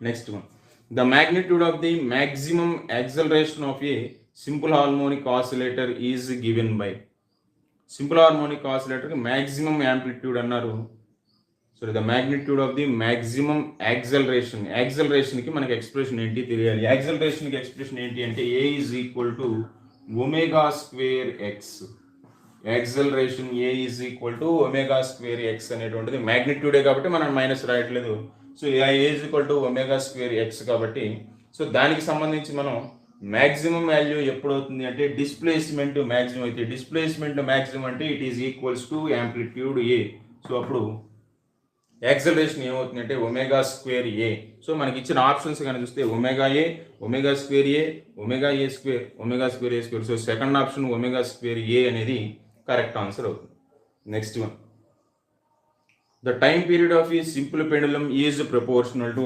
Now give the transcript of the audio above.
Next one. The magnitude of the maximum acceleration of a simple harmonic oscillator is given by. Simple harmonic oscillator maximum amplitude అన్నారు. So the magnitude of the maximum acceleration. యాక్సలరేషన్కి మనకి expression ఏంటి తెలియాలి. యాక్సలరేషన్కి expression ఏంటి అంటే a is equal to omega square x. Acceleration a is equal to omega square x అనేటువంటిది మ్యాగ్నిట్యూడే కాబట్టి మనం మైనస్ రాయట్లేదు. So a is equal to omega square x కాబట్టి సో దానికి సంబంధించి మనం మ్యాక్సిమం వాల్యూ ఎప్పుడు అవుతుంది అంటే డిస్ప్లేస్మెంట్ మ్యాక్సిమం అయితే డిస్ప్లేస్మెంట్ మ్యాక్సిమం అంటే it is equals to amplitude A. So అప్పుడు యాక్సలరేషన్ ఏమవుతుంది అంటే ఒమేగా స్క్వేర్ ఏ. సో మనకి ఇచ్చిన ఆప్షన్స్ కానీ చూస్తే omega A, omega square A, omega A square, omega square A square. So second option omega square A అనేది correct answer అవుతుంది. Next one. The time period of ఈ simple pendulum is proportional to